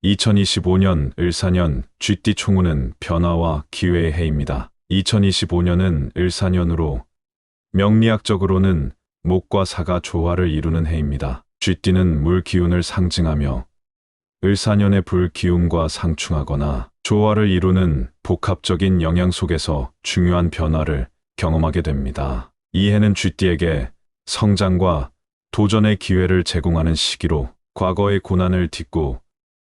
2025년 을사년 쥐띠 총운은 변화와 기회의 해입니다. 2025년은 을사년으로 명리학적으로는 목과 사가 조화를 이루는 해입니다. 쥐띠는 물 기운을 상징하며 을사년의 불 기운과 상충하거나 조화를 이루는 복합적인 영향 속에서 중요한 변화를 경험하게 됩니다. 이 해는 쥐띠에게 성장과 도전의 기회를 제공하는 시기로 과거의 고난을 딛고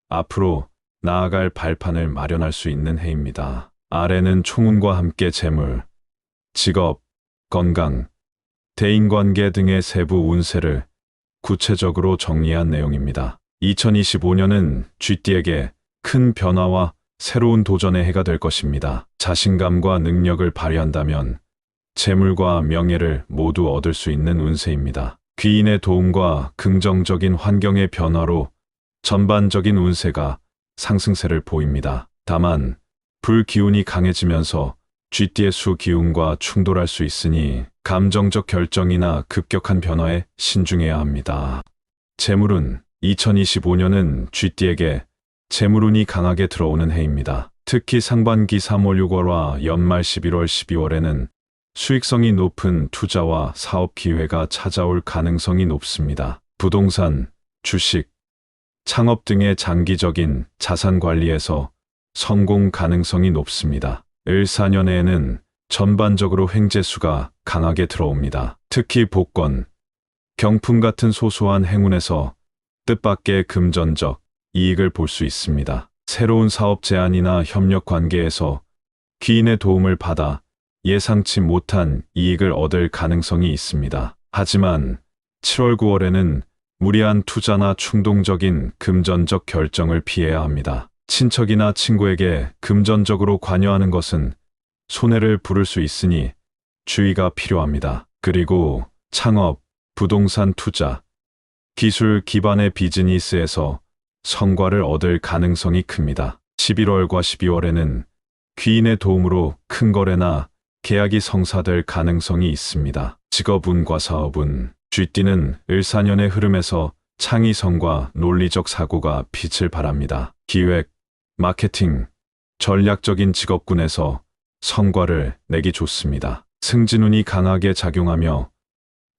앞으로 나아갈 발판을 마련할 수 있는 해입니다. 아래는 총운과 함께 재물, 직업, 건강, 대인관계 등의 세부 운세를 구체적으로 정리한 내용입니다. 2025년은 쥐띠에게 큰 변화와 새로운 도전의 해가 될 것입니다. 자신감과 능력을 발휘한다면 재물과 명예를 모두 얻을 수 있는 운세입니다. 귀인의 도움과 긍정적인 환경의 변화로 전반적인 운세가 상승세를 보입니다. 다만 불기운이 강해지면서 쥐띠의 수 기운과 충돌할 수 있으니 감정적 결정이나 급격한 변화에 신중해야 합니다. 재물운 2025년은 쥐띠에게 재물운이 강하게 들어오는 해입니다. 특히 상반기 3월 6월과 연말 11월 12월에는 수익성이 높은 투자와 사업 기회가 찾아올 가능성이 높습니다. 부동산, 주식, 창업 등의 장기적인 자산 관리에서 성공 가능성이 높습니다. 을사년에는 전반적으로 횡재수가 강하게 들어옵니다. 특히 복권, 경품 같은 소소한 행운에서 뜻밖의 금전적 이익을 볼 수 있습니다. 새로운 사업 제안이나 협력 관계에서 귀인의 도움을 받아 예상치 못한 이익을 얻을 가능성이 있습니다. 하지만 7월 9월에는 무리한 투자나 충동적인 금전적 결정을 피해야 합니다. 친척이나 친구에게 금전적으로 관여하는 것은 손해를 부를 수 있으니 주의가 필요합니다. 그리고 창업, 부동산 투자, 기술 기반의 비즈니스에서 성과를 얻을 가능성이 큽니다. 11월과 12월에는 귀인의 도움으로 큰 거래나 계약이 성사될 가능성이 있습니다. 직업운과 사업운, 쥐띠는 을사년의 흐름에서 창의성과 논리적 사고가 빛을 발합니다. 기획, 마케팅, 전략적인 직업군에서 성과를 내기 좋습니다. 승진운이 강하게 작용하며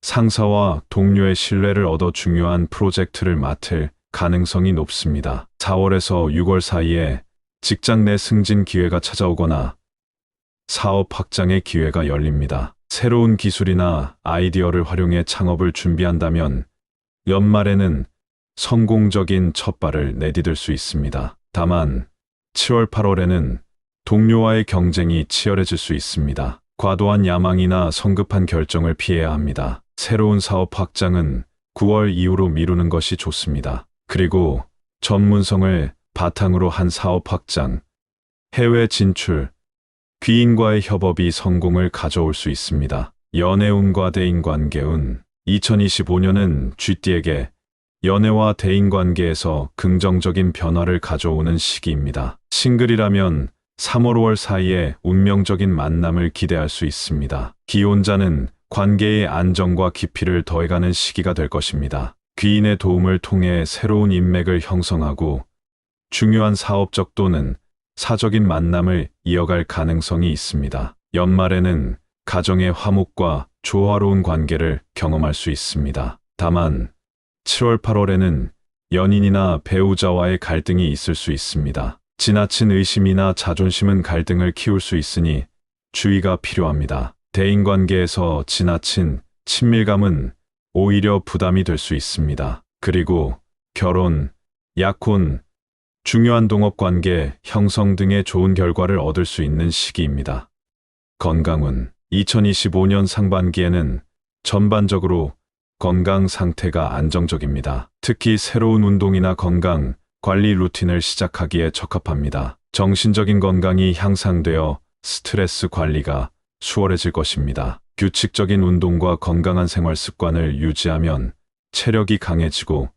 상사와 동료의 신뢰를 얻어 중요한 프로젝트를 맡을 가능성이 높습니다. 4월에서 6월 사이에 직장 내 승진 기회가 찾아오거나 사업 확장의 기회가 열립니다. 새로운 기술이나 아이디어를 활용해 창업을 준비한다면 연말에는 성공적인 첫발을 내디딜 수 있습니다. 다만 7월 8월에는 동료와의 경쟁이 치열해질 수 있습니다. 과도한 야망이나 성급한 결정을 피해야 합니다. 새로운 사업 확장은 9월 이후로 미루는 것이 좋습니다. 그리고 전문성을 바탕으로 한 사업 확장, 해외 진출, 귀인과의 협업이 성공을 가져올 수 있습니다. 연애운과 대인관계운 2025년은 쥐띠에게 연애와 대인관계에서 긍정적인 변화를 가져오는 시기입니다. 싱글이라면 3월 5월 사이에 운명적인 만남을 기대할 수 있습니다. 기혼자는 관계의 안정과 깊이를 더해가는 시기가 될 것입니다. 귀인의 도움을 통해 새로운 인맥을 형성하고 중요한 사업적 또는 사적인 만남을 이어갈 가능성이 있습니다. 연말에는 가정의 화목과 조화로운 관계를 경험할 수 있습니다. 다만 7월 8월에는 연인이나 배우자와의 갈등이 있을 수 있습니다. 지나친 의심이나 자존심은 갈등을 키울 수 있으니 주의가 필요합니다. 대인관계에서 지나친 친밀감은 오히려 부담이 될 수 있습니다. 그리고 결혼, 약혼, 중요한 동업관계 형성 등의 좋은 결과를 얻을 수 있는 시기입니다. 건강운 2025년 상반기에는 전반적으로 건강 상태가 안정적입니다. 특히 새로운 운동이나 건강 관리 루틴을 시작하기에 적합합니다. 정신적인 건강이 향상되어 스트레스 관리가 수월해질 것입니다. 규칙적인 운동과 건강한 생활 습관을 유지하면 체력이 강해지고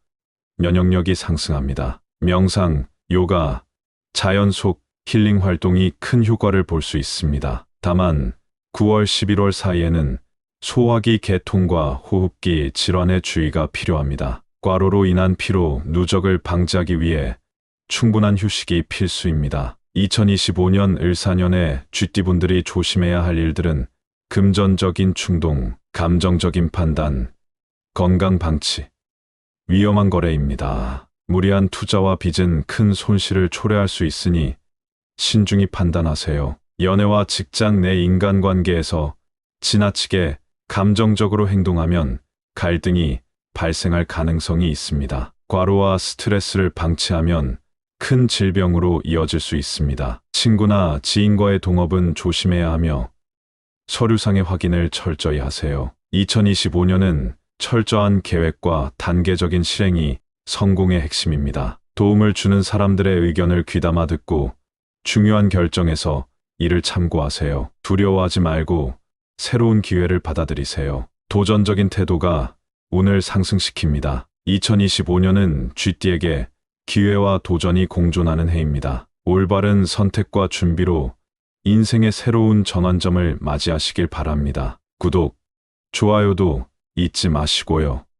면역력이 상승합니다. 명상, 요가, 자연 속 힐링 활동이 큰 효과를 볼 수 있습니다. 다만 9월 11월 사이에는 소화기 개통과 호흡기 질환에 주의가 필요합니다. 과로로 인한 피로, 누적을 방지하기 위해 충분한 휴식이 필수입니다. 2025년 을사년에 쥐띠분들이 조심해야 할 일들은 금전적인 충동, 감정적인 판단, 건강 방치, 위험한 거래입니다. 무리한 투자와 빚은 큰 손실을 초래할 수 있으니 신중히 판단하세요. 연애와 직장 내 인간관계에서 지나치게 감정적으로 행동하면 갈등이 발생할 가능성이 있습니다. 과로와 스트레스를 방치하면 큰 질병으로 이어질 수 있습니다. 친구나 지인과의 동업은 조심해야 하며 서류상의 확인을 철저히 하세요. 2025년은 철저한 계획과 단계적인 실행이 성공의 핵심입니다. 도움을 주는 사람들의 의견을 귀담아 듣고 중요한 결정에서 이를 참고하세요. 두려워하지 말고 새로운 기회를 받아들이세요. 도전적인 태도가 운을 상승시킵니다. 2025년은 쥐띠에게 기회와 도전이 공존하는 해입니다. 올바른 선택과 준비로 인생의 새로운 전환점을 맞이하시길 바랍니다. 구독, 좋아요도 잊지 마시고요.